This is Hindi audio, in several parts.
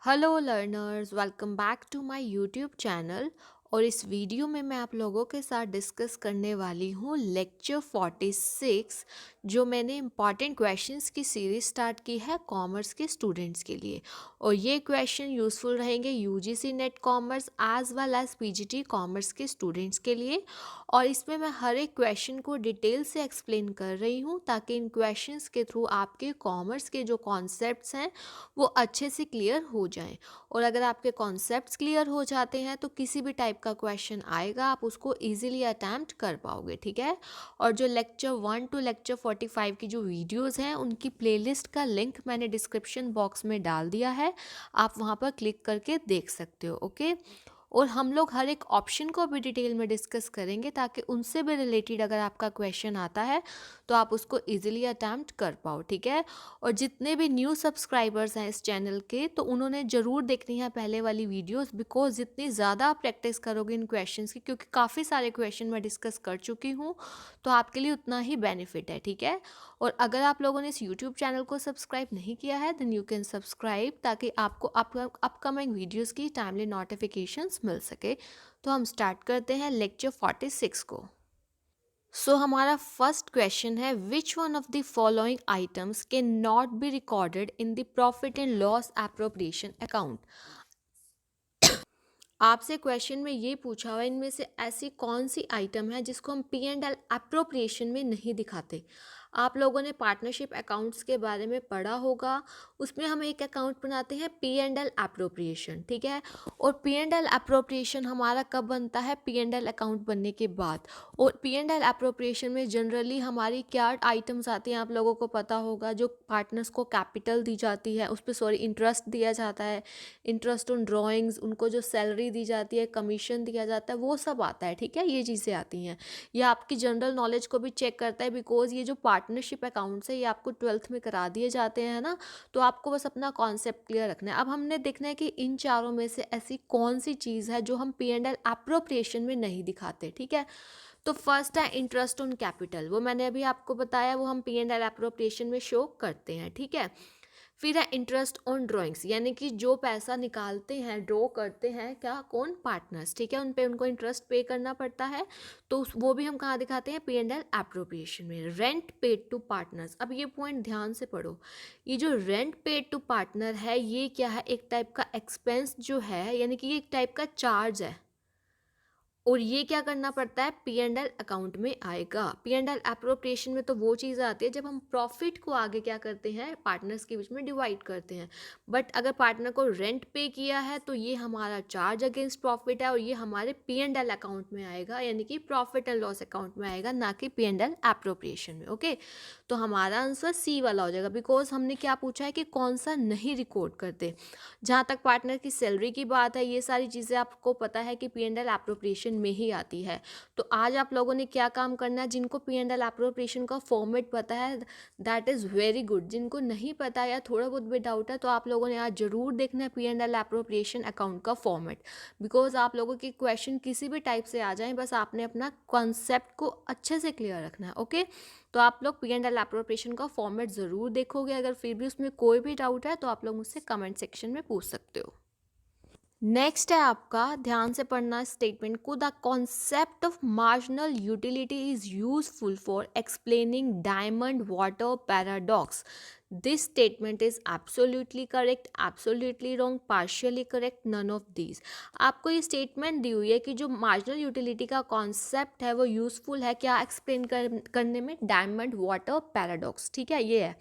Hello learners, welcome back to my YouTube channel. और इस वीडियो में मैं आप लोगों के साथ डिस्कस करने वाली हूँ लेक्चर 46, जो मैंने इम्पॉर्टेंट क्वेश्चंस की सीरीज स्टार्ट की है कॉमर्स के स्टूडेंट्स के लिए। और ये क्वेश्चन यूज़फुल रहेंगे UGC NET commerce as well as PGT commerce के स्टूडेंट्स के लिए। और इसमें मैं हर एक क्वेश्चन को डिटेल से एक्सप्लेन कर रही हूँ ताकि इन क्वेश्चंस के थ्रू आपके कॉमर्स के जो कॉन्सेप्ट्स हैं वो अच्छे से क्लियर हो जाएं। और अगर आपके कॉन्सेप्ट्स क्लियर हो जाते हैं तो किसी भी टाइप का क्वेश्चन आएगा आप उसको इजीली अटैम्प्ट कर पाओगे, ठीक है। और जो लेक्चर 1 टू लेक्चर 45 की जो वीडियोस हैं उनकी प्लेलिस्ट का लिंक मैंने डिस्क्रिप्शन बॉक्स में डाल दिया है, आप वहाँ पर क्लिक करके देख सकते हो, ओके। और हम लोग हर एक ऑप्शन को भी डिटेल में डिस्कस करेंगे ताकि उनसे भी रिलेटेड अगर आपका क्वेश्चन आता है तो आप उसको इजीली अटैम्प्ट कर पाओ, ठीक है। और जितने भी न्यू सब्सक्राइबर्स हैं इस चैनल के तो उन्होंने ज़रूर देखनी है पहले वाली वीडियोस, बिकॉज जितनी ज़्यादा आप प्रैक्टिस करोगे इन क्वेश्चंस की, क्योंकि काफ़ी सारे क्वेश्चन मैं डिस्कस कर चुकी हूँ, तो आपके लिए उतना ही बेनिफिट है, ठीक है। और अगर आप लोगों ने इस यूट्यूब चैनल को सब्सक्राइब नहीं किया है देन यू कैन सब्सक्राइब, ताकि आपको अपकमिंग वीडियोज़ की टाइमली नोटिफिकेशंस मिल सके। तो हम स्टार्ट करते हैं लेक्चर 46 को। हमारा फर्स्ट क्वेश्चन है, which one of the following items can not be recorded in the profit and loss appropriation account. आपसे क्वेश्चन में ये पूछा हुआ है इनमें से ऐसी कौन सी आइटम है जिसको हम पी एंड एल एप्रोप्रिएशन में नहीं दिखाते। आप लोगों ने पार्टनरशिप अकाउंट्स के बारे में पढ़ा होगा, उसमें हम एक अकाउंट बनाते हैं पी एंड एल एप्रोप्रिएशन, ठीक है। और पी एंड एल एप्रोप्रिएशन हमारा कब बनता है, पी एंड एल अकाउंट बनने के बाद। और पी एंड एल एप्रोप्रिएशन में जनरली हमारी क्या आइटम्स आती हैं आप लोगों को पता होगा, जो पार्टनर्स को कैपिटल दी जाती है, उस पर इंटरेस्ट दिया जाता है, इंटरेस्ट ऑन ड्राइंग्स, उनको जो सैलरी दी जाती है, कमीशन दिया जाता है, वो सब आता है, ठीक है। ये चीज़ें आती हैं। ये आपकी जनरल नॉलेज को भी चेक करता है, बिकॉज ये जो पार्टनरशिप अकाउंट्स है ये आपको 12th में करा दिए जाते हैं ना, तो आपको बस अपना कॉन्सेप्ट क्लियर रखना है। अब हमने देखना है कि इन चारों में से ऐसी कौन सी चीज़ है जो हम पी एंड एल एप्रोप्रिएशन में नहीं दिखाते, ठीक है। तो फर्स्ट है इंटरेस्ट ऑन कैपिटल, वो मैंने अभी आपको बताया, वो हम पी एंड एल एप्रोप्रिएशन में शो करते हैं, ठीक है। फिर है इंटरेस्ट ऑन ड्राइंग्स, यानी कि जो पैसा निकालते हैं, ड्रॉ करते हैं, क्या, कौन, पार्टनर्स, ठीक है, उन पे उनको इंटरेस्ट पे करना पड़ता है, तो वो भी हम कहाँ दिखाते हैं, पी एंड एल एप्रोप्रिएशन में। रेंट पेड टू पार्टनर्स, अब ये पॉइंट ध्यान से पढ़ो, ये जो रेंट पेड टू पार्टनर है ये क्या है, एक टाइप का एक्सपेंस जो है, यानी कि ये एक टाइप का चार्ज है। और ये क्या करना पड़ता है, पी एंड एल अकाउंट में आएगा। पी एंड एल एप्रोप्रिएशन में तो वो चीज़ आती है जब हम प्रॉफिट को आगे क्या करते हैं, पार्टनर्स के बीच में डिवाइड करते हैं। बट अगर पार्टनर को रेंट पे किया है तो ये हमारा चार्ज अगेंस्ट प्रॉफिट है और ये हमारे पी एंड एल अकाउंट में आएगा, यानी कि प्रॉफिट एंड लॉस अकाउंट में आएगा, ना कि पी एंड एल एप्रोप्रिएशन में, ओके। तो हमारा आंसर सी वाला हो जाएगा, बिकॉज हमने क्या पूछा है कि कौन सा नहीं रिकॉर्ड करते। जहाँ तक पार्टनर की सैलरी की बात है, ये सारी चीज़ें आपको पता है कि पी एंड एल एप्रोप्रिएशन में ही आती है। तो आज आप लोगों ने क्या काम करना है, जिनको पी एंड एल एप्रोप्रिएशन का फॉर्मेट पता है दैट इज़ वेरी गुड, जिनको नहीं पता या थोड़ा बहुत भी डाउट है तो आप लोगों ने आज ज़रूर देखना है P and L appropriation account का फॉर्मेट, बिकॉज आप लोगों के क्वेश्चन किसी भी टाइप से आ जाएं, बस आपने अपना कॉन्सेप्ट को अच्छे से क्लियर रखना है, ओके। तो आप लोग पी एंड एल एप्रोप्रिएशन का फॉर्मेट ज़रूर देखोगे, अगर फिर भी उसमें कोई भी डाउट है तो आप लोग मुझसे कमेंट सेक्शन में पूछ सकते हो। नेक्स्ट है आपका, ध्यान से पढ़ना स्टेटमेंट को, the concept of marginal utility is useful for explaining diamond water paradox. This statement is absolutely correct, absolutely wrong, partially correct, none of these. आपको ये स्टेटमेंट दी हुई है कि जो मार्जिनल यूटिलिटी का कॉन्सेप्ट है वो यूजफुल है क्या एक्सप्लेन करने में, डायमंड वाटर पैराडॉक्स, ठीक है, ये है।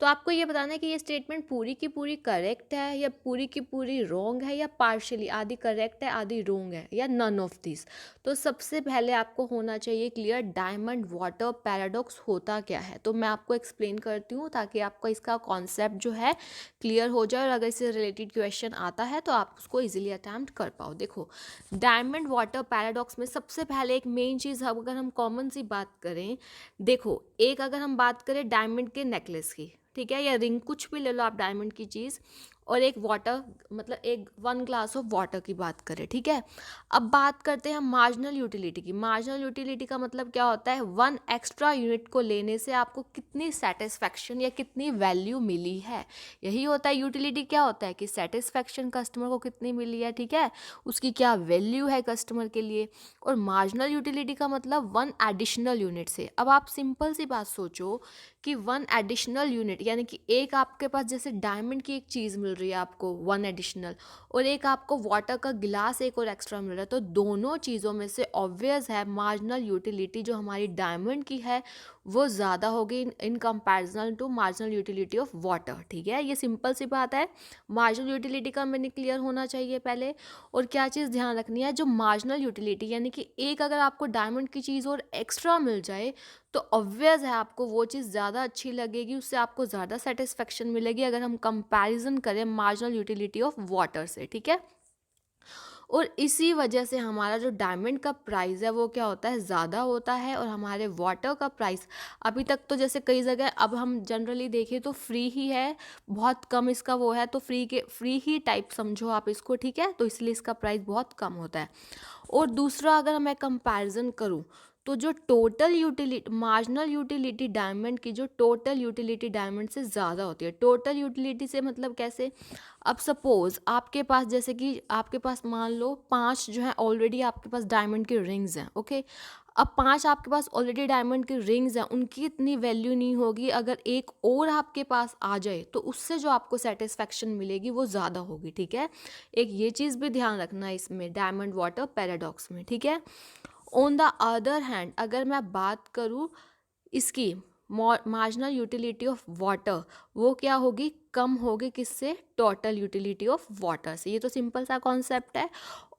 तो आपको ये बताना है कि ये स्टेटमेंट पूरी की पूरी करेक्ट है या पूरी की पूरी रॉन्ग है या पार्शियली आधी करेक्ट है आधी रॉन्ग है या नन ऑफ दिस। तो सबसे पहले आपको होना चाहिए क्लियर डायमंड वाटर पैराडॉक्स होता क्या है। तो मैं आपको एक्सप्लेन करती हूँ ताकि आपको इसका कॉन्सेप्ट जो है क्लियर हो जाए और अगर इससे रिलेटेड क्वेश्चन आता है तो आप उसको इजीली अटैम्प्ट कर पाओ। देखो, डायमंड वाटर पैराडॉक्स में सबसे पहले एक मेन चीज़, अगर हम कॉमन सी बात करें, देखो एक अगर हम बात करें डायमंड के नेकलेस की, ठीक है, या रिंग, कुछ भी ले लो आप डायमंड की चीज़, और एक वाटर मतलब एक 1 ग्लास ऑफ वाटर की बात करें, ठीक है। अब बात करते हैं मार्जिनल यूटिलिटी की। मार्जिनल यूटिलिटी का मतलब क्या होता है, 1 एक्स्ट्रा यूनिट को लेने से आपको कितनी सेटिस्फैक्शन या कितनी वैल्यू मिली है, यही होता है यूटिलिटी। क्या होता है कि सेटिस्फैक्शन कस्टमर को कितनी मिली है, ठीक है, उसकी क्या वैल्यू है कस्टमर के लिए। और मार्जिनल यूटिलिटी का मतलब 1 एडिशनल यूनिट से। अब आप सिंपल सी बात सोचो कि 1 एडिशनल यूनिट यानी कि एक आपके पास जैसे डायमंड की एक चीज़ मिल रही है आपको 1 एडिशनल, और एक आपको वाटर का गिलास एक और एक्स्ट्रा मिल रहा है, तो दोनों चीज़ों में से ऑब्वियस है मार्जिनल यूटिलिटी जो हमारी डायमंड की है वो ज़्यादा होगी in comparison to marginal utility of water, ठीक है। ये सिंपल सी बात है, मार्जिनल यूटिलिटी का मीनिंग क्लियर होना चाहिए पहले। और क्या चीज़ ध्यान रखनी है, जो मार्जिनल यूटिलिटी यानी कि एक अगर आपको डायमंड की चीज़ और एक्स्ट्रा मिल जाए तो ऑब्वियस है आपको वो चीज़ ज़्यादा अच्छी लगेगी, उससे आपको ज़्यादा सेटिस्फेक्शन मिलेगी अगर हम कंपैरिजन करें मार्जिनल यूटिलिटी ऑफ वाटर से, ठीक है। और इसी वजह से हमारा जो डायमंड का प्राइस है वो क्या होता है, ज़्यादा होता है, और हमारे वाटर का प्राइस अभी तक तो जैसे कई जगह अब हम जनरली देखें तो फ्री ही है, बहुत कम इसका वो है, तो फ्री ही टाइप समझो आप इसको, ठीक है, तो इसलिए इसका प्राइस बहुत कम होता है। और दूसरा अगर मैं कंपैरिजन करूं तो जो total utility marginal utility diamond की जो टोटल यूटिलिटी डायमंड से ज़्यादा होती है। टोटल यूटिलिटी से मतलब कैसे, अब सपोज आपके पास जैसे कि आपके पास मान लो 5 जो है ऑलरेडी आपके पास डायमंड की रिंग्स हैं, ओके। अब 5 आपके पास ऑलरेडी डायमंड की रिंग्स हैं, उनकी इतनी वैल्यू नहीं होगी, अगर एक और आपके पास आ जाए तो उससे जो आपको सेटिस्फेक्शन मिलेगी वो ज़्यादा होगी, ठीक है। एक ये चीज़ भी ध्यान रखना है इसमें डायमंड वाटर पैराडॉक्स में, ठीक है। ऑन द अदर हैंड अगर मैं बात करूँ इसकी मार्जिनल यूटिलिटी ऑफ वाटर, वो क्या होगी, कम होगी, किससे, टोटल यूटिलिटी ऑफ वाटर से। ये तो सिंपल सा कॉन्सेप्ट है।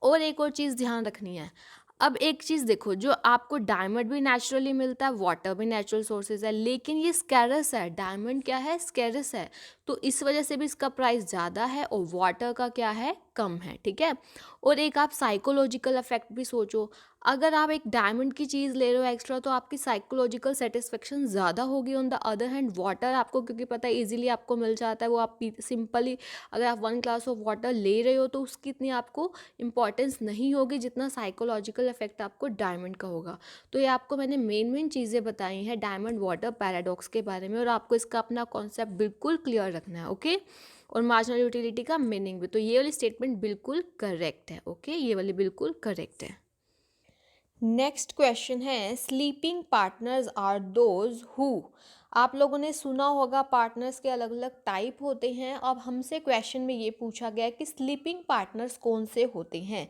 और एक और चीज़ ध्यान रखनी है, अब एक चीज़ देखो, जो आपको डायमंड भी नेचुरली मिलता है, वाटर भी नेचुरल सोर्सेज है, लेकिन ये स्कैरस है, डायमंड क्या है, स्कैरस है, तो इस वजह से भी इसका प्राइस ज़्यादा है, और वाटर का क्या है, कम है, ठीक है। और एक आप साइकोलॉजिकल इफेक्ट भी सोचो, अगर आप एक डायमंड की चीज़ ले रहे हो एक्स्ट्रा तो आपकी साइकोलॉजिकल सेटिस्फेक्शन ज़्यादा होगी। On the other hand water आपको क्योंकि पता है इजीली आपको मिल जाता है, वो आप सिंपली अगर आप 1 ग्लास ऑफ वाटर ले रहे हो तो उसकी इतनी आपको इंपॉर्टेंस नहीं होगी जितना साइकोलॉजिकल इफेक्ट आपको डायमंड का होगा। तो ये आपको मैंने मेन चीज़ें बताई हैं डायमंड वाटर पैराडॉक्स के बारे में, और आपको इसका अपना कॉन्सेप्ट बिल्कुल क्लियर रखना है, ओके। और मार्जिनल यूटिलिटी का मीनिंग भी, तो ये वाली स्टेटमेंट बिल्कुल करेक्ट है, ओके, ये वाली बिल्कुल करेक्ट है। नेक्स्ट क्वेश्चन है, sleeping partners are those who. आप लोगों ने सुना होगा पार्टनर्स के अलग अलग टाइप होते हैं। अब हमसे क्वेश्चन में ये पूछा गया है कि स्लीपिंग पार्टनर्स कौन से होते हैं।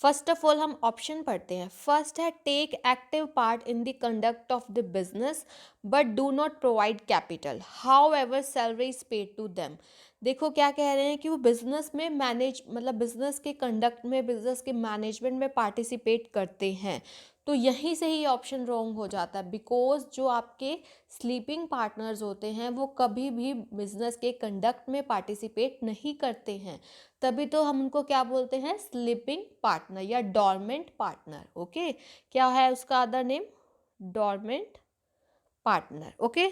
फर्स्ट ऑफ ऑल हम ऑप्शन पढ़ते हैं। फर्स्ट है, take active part in the conduct of the business but do not provide capital, however salary is paid to them. देखो क्या कह रहे हैं कि वो बिजनेस में मैनेज मतलब बिजनेस के कंडक्ट में, बिजनेस के मैनेजमेंट में पार्टिसिपेट करते हैं। तो यहीं से ही ऑप्शन रॉन्ग हो जाता है, बिकॉज जो आपके स्लीपिंग पार्टनर्स होते हैं वो कभी भी बिजनेस के कंडक्ट में पार्टिसिपेट नहीं करते हैं, तभी तो हम उनको क्या बोलते हैं, स्लीपिंग पार्टनर या डॉर्मेंट पार्टनर, ओके। क्या है उसका other name, dormant partner, okay,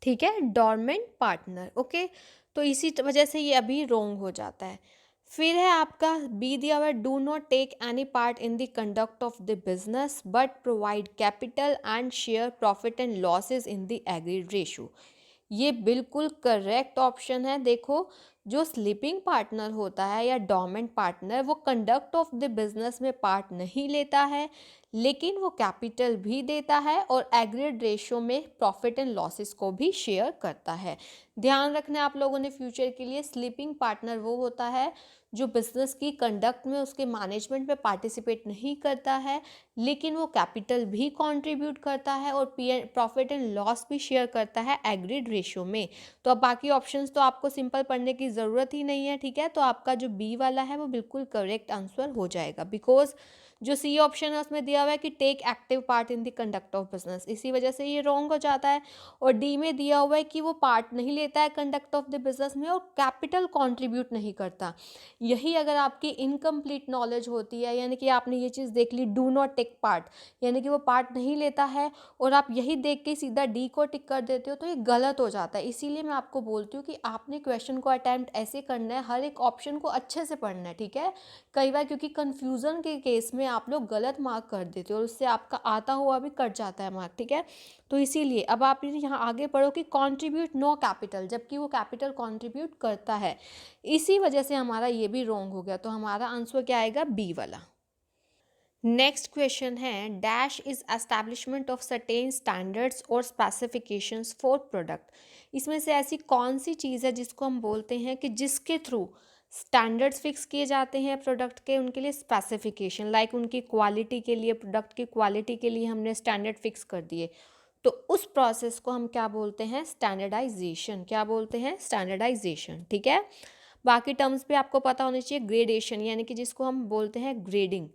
ठीक है, डॉर्मेंट पार्टनर, ओके। तो इसी वजह से ये अभी रोंग हो जाता है। फिर है आपका बी दिया हुआ, do not take any part in the conduct of the business but provide capital and share profit and losses in the agreed ratio. ये बिल्कुल करेक्ट ऑप्शन है। देखो, जो स्लीपिंग पार्टनर होता है या डोमेंट पार्टनर, वो कंडक्ट ऑफ द बिजनेस में पार्ट नहीं लेता है, लेकिन वो कैपिटल भी देता है और एग्रीड रेशो में प्रॉफिट एंड लॉसेस को भी शेयर करता है। ध्यान रखना आप लोगों ने फ्यूचर के लिए, स्लीपिंग पार्टनर वो होता है जो बिजनेस की कंडक्ट में, उसके मैनेजमेंट में पार्टिसिपेट नहीं करता है, लेकिन वो कैपिटल भी कंट्रीब्यूट करता है और प्रॉफिट एंड लॉस भी शेयर करता है एग्रीड रेशियो में। तो अब बाकी ऑप्शंस तो आपको सिंपल पढ़ने की ज़रूरत ही नहीं है, ठीक है। तो आपका जो बी वाला है वो बिल्कुल करेक्ट आंसर हो जाएगा, बिकॉज जो सी ऑप्शन है उसमें दिया हुआ है कि take active part in the conduct of business, इसी वजह से ये रॉन्ग हो जाता है। और डी में दिया हुआ है कि वो पार्ट नहीं लेता है कंडक्ट ऑफ द बिजनेस में और कैपिटल कंट्रीब्यूट नहीं करता। यही अगर आपकी इनकम्प्लीट नॉलेज होती है, यानी कि आपने ये चीज़ देख ली डू नॉट टेक पार्ट, यानी कि वो पार्ट नहीं लेता है, और आप यही देख के सीधा डी को टिक कर देते हो, तो ये गलत हो जाता है। इसीलिए मैं आपको बोलती हूँ कि आपने क्वेश्चन को अटैम्प्ट ऐसे करना है, हर एक ऑप्शन को अच्छे से पढ़ना है, ठीक है। कई बार क्योंकि कन्फ्यूज़न के केस में आप लोग गलत मार्क कर देते हो और उससे आपका आता हुआ भी कट जाता है मार्क, ठीक है। तो इसीलिए अब आप यहाँ आगे पढ़ो कि कंट्रीब्यूट नो कैपिटल, जबकि वो कैपिटल कंट्रीब्यूट करता है, इसी वजह से हमारा ये भी रॉन्ग हो गया। तो हमारा आंसर क्या आएगा? बी वाला। नेक्स्ट क्वेश्चन है dash is establishment of certain standards और स्पेसिफिकेशंस फॉर प्रोडक्ट। इसमें से ऐसी कौन सी चीज़ है जिसको हम बोलते हैं कि जिसके थ्रू स्टैंडर्ड्स फिक्स किए जाते हैं प्रोडक्ट के, उनके लिए स्पेसिफिकेशन, लाइक उनकी क्वालिटी के लिए, प्रोडक्ट की क्वालिटी के लिए हमने स्टैंडर्ड फिक्स कर दिए, तो उस प्रोसेस को हम क्या बोलते हैं? स्टैंडर्डाइजेशन। क्या बोलते हैं? स्टैंडर्डाइजेशन, ठीक है। बाकी टर्म्स भी आपको पता होनी चाहिए। ग्रेडेशन, यानी कि जिसको हम बोलते हैं ग्रेडिंग।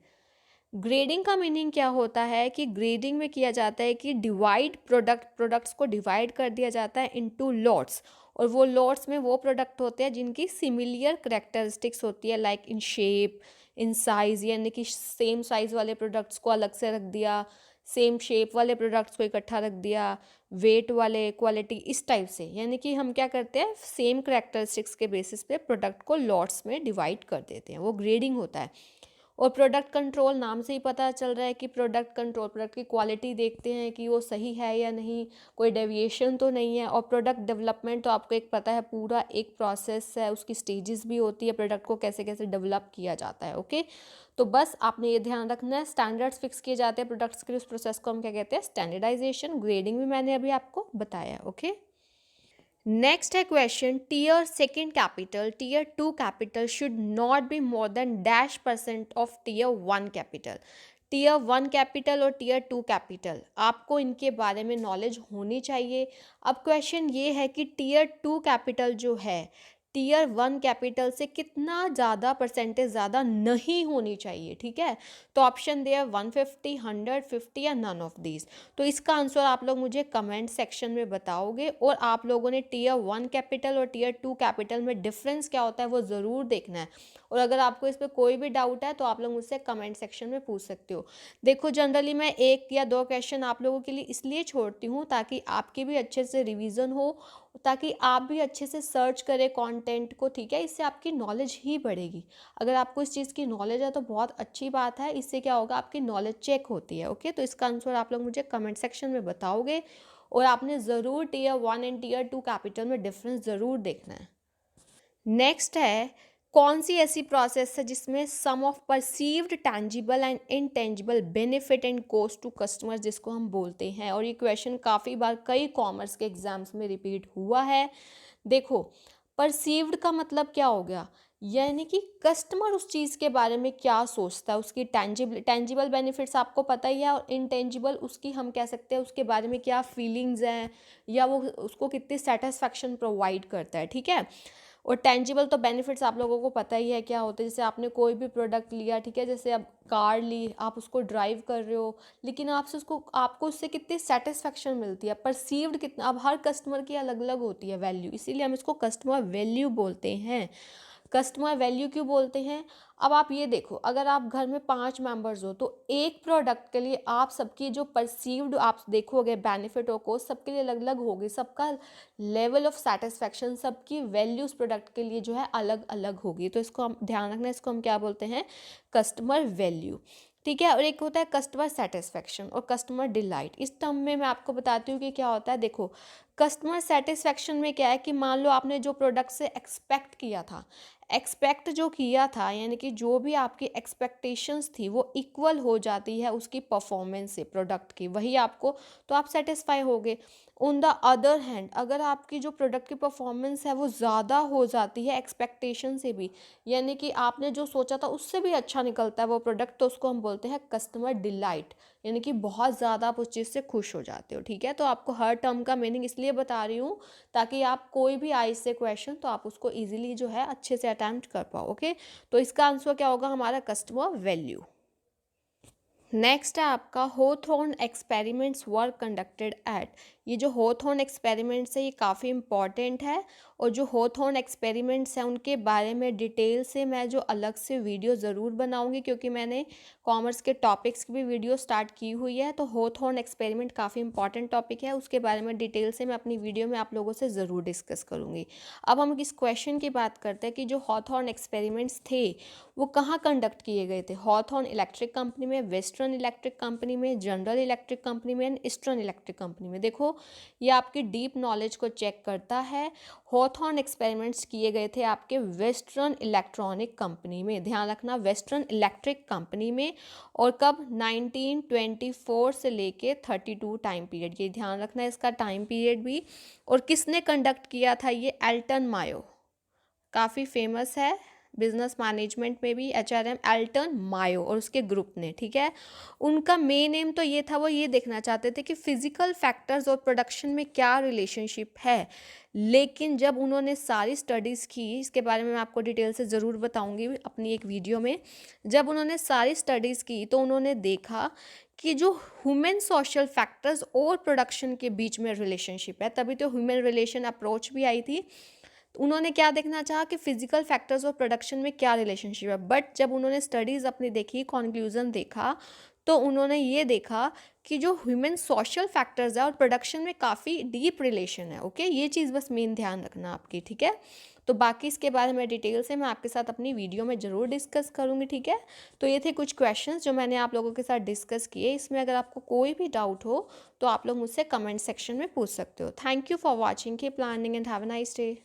ग्रेडिंग का मीनिंग क्या होता है कि ग्रेडिंग में किया जाता है कि डिवाइड प्रोडक्ट्स को डिवाइड कर दिया जाता है इनटू लॉट्स, और वो लॉट्स में वो प्रोडक्ट होते हैं जिनकी सिमिलियर करेक्टरिस्टिक्स होती है, like in shape, in size, यानी कि सेम साइज़ वाले प्रोडक्ट्स को अलग से रख दिया, सेम शेप वाले प्रोडक्ट्स को इकट्ठा रख दिया, वेट वाले, क्वालिटी, इस टाइप से। यानी कि हम क्या करते हैं, सेम करेक्टरिस्टिक्स के बेसिस पे प्रोडक्ट को लॉट्स में डिवाइड कर देते हैं, वो ग्रेडिंग होता है। और प्रोडक्ट कंट्रोल, नाम से ही पता चल रहा है कि प्रोडक्ट कंट्रोल, प्रोडक्ट की क्वालिटी देखते हैं कि वो सही है या नहीं, कोई डेविएशन तो नहीं है। और प्रोडक्ट डेवलपमेंट तो आपको एक पता है, पूरा एक प्रोसेस है, उसकी स्टेजेस भी होती है, प्रोडक्ट को कैसे कैसे डेवलप किया जाता है, ओके। तो बस आपने ये ध्यान रखना है, स्टैंडर्ड्स फिक्स किए जाते हैं प्रोडक्ट्स के, उस प्रोसेस को हम क्या कहते हैं? स्टैंडर्डाइजेशन। ग्रेडिंग भी मैंने अभी आपको बताया, ओके। नेक्स्ट है question, tier second capital, tier two capital should not be more than dash% of tier one capital. Tier one capital और टीयर टू कैपिटल, आपको इनके बारे में नॉलेज होनी चाहिए। अब क्वेश्चन ये है कि टीयर टू कैपिटल जो है टीयर वन कैपिटल से कितना ज़्यादा परसेंटेज ज़्यादा नहीं होनी चाहिए, ठीक है। तो ऑप्शन दे 150, 100, 50 या नन ऑफ दीज। तो इसका आंसर आप लोग मुझे कमेंट सेक्शन में बताओगे, और आप लोगों ने टीयर वन कैपिटल और टीयर टू कैपिटल में डिफरेंस क्या होता है वो ज़रूर देखना है। और अगर आपको इस पर कोई भी डाउट है तो आप लोग मुझसे कमेंट सेक्शन में पूछ सकते हो। देखो, जनरली मैं 1 या 2 क्वेश्चन आप लोगों के लिए इसलिए छोड़ती हूँ ताकि आपकी भी अच्छे से रिवीजन हो, ताकि आप भी अच्छे से सर्च करें कंटेंट को, ठीक है। इससे आपकी नॉलेज ही बढ़ेगी। अगर आपको इस चीज़ की नॉलेज है तो बहुत अच्छी बात है, इससे क्या होगा, आपकी नॉलेज चेक होती है, ओके। तो इसका आंसर आप लोग मुझे कमेंट सेक्शन में बताओगे, और आपने ज़रूर tier one and tier two capital में डिफरेंस ज़रूर देखना है। नेक्स्ट है, कौन सी ऐसी प्रोसेस है जिसमें sum of perceived tangible and intangible benefit and cost to customers, जिसको हम बोलते हैं। और ये क्वेश्चन काफ़ी बार कई कॉमर्स के एग्जाम्स में रिपीट हुआ है। देखो, परसीव्ड का मतलब क्या हो गया, यानी कि कस्टमर उस चीज़ के बारे में क्या सोचता है, उसकी टेंजिबल बेनिफिट्स आपको पता ही है, और इनटेंजिबल उसकी हम कह सकते हैं उसके बारे में क्या फीलिंग्स हैं, या वो उसको कितनी सेटिस्फैक्शन प्रोवाइड करता है, ठीक है। और टेंजिबल तो बेनिफिट्स आप लोगों को पता ही है क्या होते हैं। जैसे आपने कोई भी प्रोडक्ट लिया, ठीक है, जैसे अब कार ली, आप उसको ड्राइव कर रहे हो, लेकिन आपको उससे कितनी सेटिस्फैक्शन मिलती है, परसीव्ड कितना, अब हर कस्टमर की अलग अलग होती है वैल्यू, इसीलिए हम इसको कस्टमर वैल्यू बोलते हैं। कस्टमर वैल्यू क्यों बोलते हैं? अब आप ये देखो, अगर आप घर में 5 मेंबर्स हो तो एक प्रोडक्ट के लिए आप सबकी जो परसीव्ड आप देखोगे बेनिफिट और कॉस्ट सबके लिए अलग अलग होगी, सबका लेवल ऑफ सेटिस्फैक्शन, सबकी वैल्यूज प्रोडक्ट के लिए जो है अलग अलग होगी। तो इसको हम ध्यान रखना, इसको हम क्या बोलते हैं? कस्टमर वैल्यू, ठीक है। और एक होता है कस्टमर सेटिस्फैक्शन और कस्टमर डिलाइट। इस टर्म में मैं आपको बताती हूँ कि क्या होता है। देखो, कस्टमर सेटिस्फैक्शन में क्या है कि मान लो आपने जो प्रोडक्ट से एक्सपेक्ट जो किया था, यानी कि जो भी आपकी एक्सपेक्टेशंस थी वो इक्वल हो जाती है उसकी परफॉर्मेंस से प्रोडक्ट की, वही आपको, तो आप सेटिस्फाई होगे। ऑन द अदर हैंड, अगर आपकी जो प्रोडक्ट की परफॉर्मेंस है वो ज़्यादा हो जाती है एक्सपेक्टेशन से भी, यानी कि आपने जो सोचा था उससे भी अच्छा निकलता है वो प्रोडक्ट, तो उसको हम बोलते हैं कस्टमर डिलाइट, यानी कि बहुत ज़्यादा आप उस चीज़ से खुश हो जाते हो, ठीक है। तो आपको हर टर्म का मीनिंग इसलिए बता रही हूँ ताकि आप कोई भी आए इससे क्वेश्चन तो आप उसको ईजिली जो है अच्छे से अटैम्प्ट कर पाओ, ओके। तो इसका आंसर क्या होगा हमारा? Customer value. नेक्स्ट है आपका होथॉर्न एक्सपेरिमेंट्स वर्क कंडक्टेड एट। ये जो होथॉर्न एक्सपेरिमेंट्स है ये काफ़ी इंपॉर्टेंट है, और जो होथॉर्न एक्सपेरिमेंट्स हैं उनके बारे में डिटेल से मैं जो अलग से वीडियो ज़रूर बनाऊंगी, क्योंकि मैंने कॉमर्स के टॉपिक्स की भी वीडियो स्टार्ट की हुई है। तो होथॉर्न एक्सपेरिमेंट काफ़ी इंपॉर्टेंट टॉपिक है, उसके बारे में डिटेल से मैं अपनी वीडियो में आप लोगों से ज़रूर डिस्कस करूँगी। अब हम इस क्वेश्चन की बात करते हैं कि जो होथॉर्न एक्सपेरिमेंट्स थे वो कहाँ कंडक्ट किए गए थे। हॉथॉर्न इलेक्ट्रिक कंपनी में, वेस्टर्न इलेक्ट्रिक कंपनी में, जनरल इलेक्ट्रिक कंपनी में एंड ईस्टर्न इलेक्ट्रिक कंपनी में। देखो ये आपकी डीप नॉलेज को चेक करता है। हॉथॉर्न एक्सपेरिमेंट्स किए गए थे आपके वेस्टर्न इलेक्ट्रॉनिक कंपनी में, ध्यान रखना वेस्टर्न इलेक्ट्रिक कंपनी में। और कब, 1924 से लेके 32 टाइम पीरियड, ये ध्यान रखना है इसका टाइम पीरियड भी। और किसने कंडक्ट किया था ये, एल्टन मायो, काफ़ी फेमस है बिजनेस मैनेजमेंट में भी, एचआरएम, एल्टन मायो और उसके ग्रुप ने, ठीक है। उनका मेन एम तो ये था, वो ये देखना चाहते थे कि फिजिकल फैक्टर्स और प्रोडक्शन में क्या रिलेशनशिप है। लेकिन जब उन्होंने सारी स्टडीज़ की, इसके बारे में मैं आपको डिटेल से ज़रूर बताऊंगी अपनी एक वीडियो में, जब उन्होंने सारी स्टडीज़ की तो उन्होंने देखा कि जो ह्यूमन सोशल फैक्टर्स और प्रोडक्शन के बीच में रिलेशनशिप है, तभी तो ह्यूमन रिलेशन अप्रोच भी आई थी। तो उन्होंने क्या देखना चाहा कि फिजिकल फैक्टर्स और प्रोडक्शन में क्या रिलेशनशिप है। बट जब उन्होंने स्टडीज़ अपनी देखी, कंक्लूजन देखा, तो उन्होंने ये देखा कि जो ह्यूमन सोशल फैक्टर्स है और प्रोडक्शन में काफ़ी डीप रिलेशन है। ओके, ये चीज़ बस मेन ध्यान रखना आपकी, ठीक है। तो बाकी इसके बारे में डिटेल से मैं आपके साथ अपनी वीडियो में ज़रूर डिस्कस करूँगी, ठीक है। तो ये थे कुछ क्वेश्चंस जो मैंने आप लोगों के साथ डिस्कस किए। इसमें अगर आपको कोई भी डाउट हो तो आप लोग मुझसे कमेंट सेक्शन में पूछ सकते हो। Thank you for watching, keep learning and have a nice day.